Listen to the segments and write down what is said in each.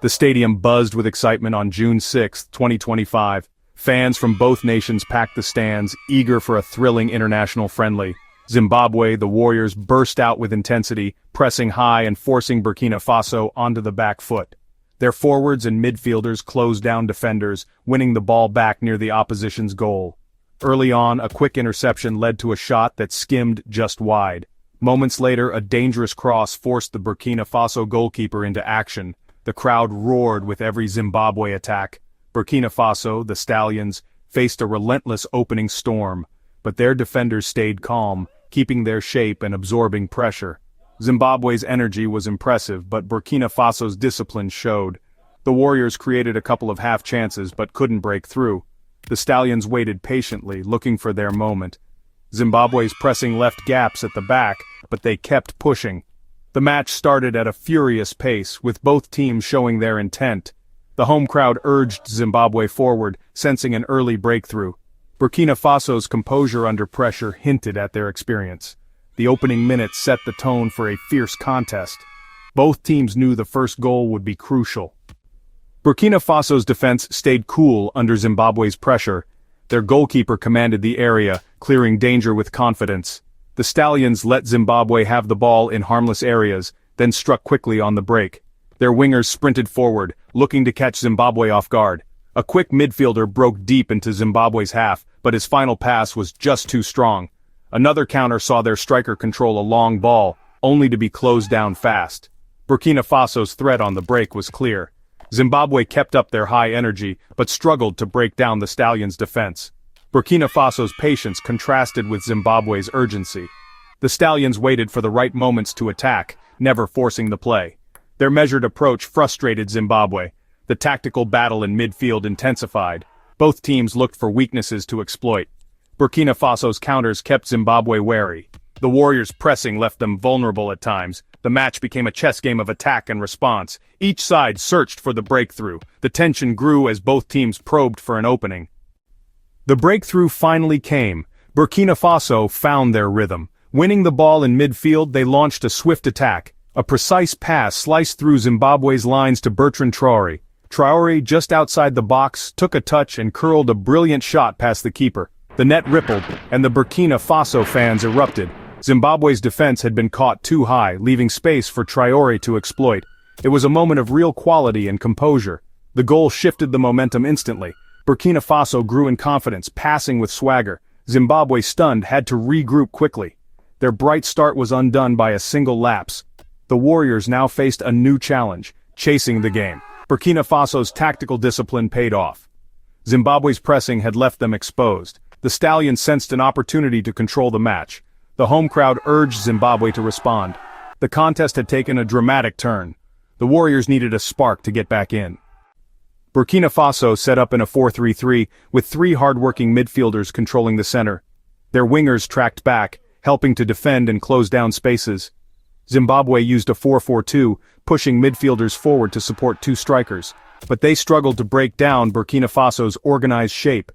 The stadium buzzed with excitement on June 6, 2025. Fans from both nations packed the stands, eager for a thrilling international friendly. Zimbabwe, the Warriors, burst out with intensity, pressing high and forcing Burkina Faso onto the back foot. Their forwards and midfielders closed down defenders, winning the ball back near the opposition's goal. Early on, a quick interception led to a shot that skimmed just wide. Moments later, a dangerous cross forced the Burkina Faso goalkeeper into action. The crowd roared with every Zimbabwe attack. Burkina Faso, the Stallions, faced a relentless opening storm, but their defenders stayed calm, keeping their shape and absorbing pressure. Zimbabwe's energy was impressive, but Burkina Faso's discipline showed. The Warriors created a couple of half chances but couldn't break through. The Stallions waited patiently, looking for their moment. Zimbabwe's pressing left gaps at the back, but they kept pushing. The match started at a furious pace, with both teams showing their intent. The home crowd urged Zimbabwe forward, sensing an early breakthrough. Burkina Faso's composure under pressure hinted at their experience. The opening minutes set the tone for a fierce contest. Both teams knew the first goal would be crucial. Burkina Faso's defense stayed cool under Zimbabwe's pressure. Their goalkeeper commanded the area, clearing danger with confidence. The Stallions let Zimbabwe have the ball in harmless areas, then struck quickly on the break. Their wingers sprinted forward, looking to catch Zimbabwe off guard. A quick midfielder broke deep into Zimbabwe's half, but his final pass was just too strong. Another counter saw their striker control a long ball, only to be closed down fast. Burkina Faso's threat on the break was clear. Zimbabwe kept up their high energy, but struggled to break down the Stallions' defense. Burkina Faso's patience contrasted with Zimbabwe's urgency. The Stallions waited for the right moments to attack, never forcing the play. Their measured approach frustrated Zimbabwe. The tactical battle in midfield intensified. Both teams looked for weaknesses to exploit. Burkina Faso's counters kept Zimbabwe wary. The Warriors' pressing left them vulnerable at times. The match became a chess game of attack and response. Each side searched for the breakthrough. The tension grew as both teams probed for an opening. The breakthrough finally came. Burkina Faso found their rhythm. Winning the ball in midfield, they launched a swift attack. A precise pass sliced through Zimbabwe's lines to Bertrand Traoré. Traoré, just outside the box, took a touch and curled a brilliant shot past the keeper. The net rippled, and the Burkina Faso fans erupted. Zimbabwe's defense had been caught too high, leaving space for Traoré to exploit. It was a moment of real quality and composure. The goal shifted the momentum instantly. Burkina Faso grew in confidence, passing with swagger. Zimbabwe, stunned, had to regroup quickly. Their bright start was undone by a single lapse. The Warriors now faced a new challenge, chasing the game. Burkina Faso's tactical discipline paid off. Zimbabwe's pressing had left them exposed. The Stallions sensed an opportunity to control the match. The home crowd urged Zimbabwe to respond. The contest had taken a dramatic turn. The Warriors needed a spark to get back in. Burkina Faso set up in a 4-3-3, with three hard-working midfielders controlling the center. Their wingers tracked back, helping to defend and close down spaces. Zimbabwe used a 4-4-2, pushing midfielders forward to support two strikers, but they struggled to break down Burkina Faso's organized shape.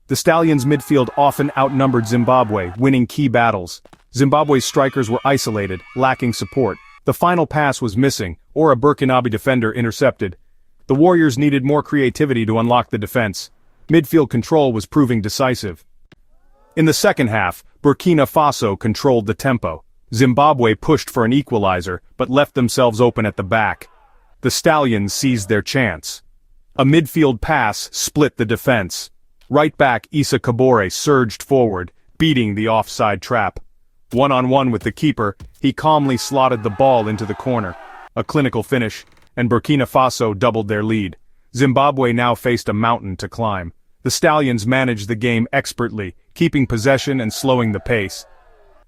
The Stallions' midfield often outnumbered Zimbabwe, winning key battles. Zimbabwe's strikers were isolated, lacking support. The final pass was missing, or a Burkinabe defender intercepted. The Warriors needed more creativity to unlock the defense. Midfield control was proving decisive. In the second half, Burkina Faso controlled the tempo. Zimbabwe pushed for an equalizer, but left themselves open at the back. The Stallions seized their chance. A midfield pass split the defense. Right back Issa Kabore surged forward, beating the offside trap. One-on-one with the keeper, he calmly slotted the ball into the corner. A clinical finish, and Burkina Faso doubled their lead. Zimbabwe now faced a mountain to climb. The Stallions managed the game expertly, keeping possession and slowing the pace.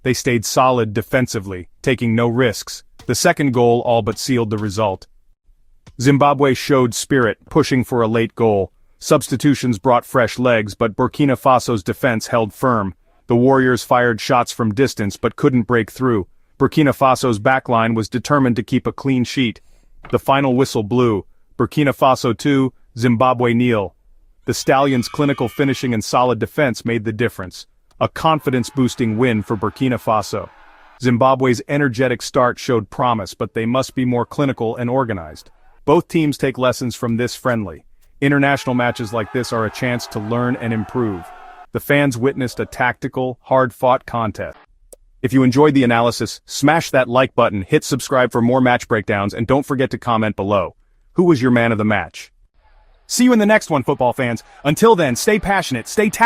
They stayed solid defensively, taking no risks. The second goal all but sealed the result. Zimbabwe showed spirit, pushing for a late goal. Substitutions brought fresh legs, but Burkina Faso's defense held firm. The Warriors fired shots from distance but couldn't break through. Burkina Faso's backline was determined to keep a clean sheet. The final whistle blew. Burkina Faso 2, Zimbabwe 0. The Stallions' clinical finishing and solid defense made the difference. A confidence-boosting win for Burkina Faso. Zimbabwe's energetic start showed promise, but they must be more clinical and organized. Both teams take lessons from this friendly. International matches like this are a chance to learn and improve. The fans witnessed a tactical, hard-fought contest. If you enjoyed the analysis, smash that like button, hit subscribe for more match breakdowns, and don't forget to comment below. Who was your man of the match? See you in the next one, football fans. Until then, stay passionate, stay tactical.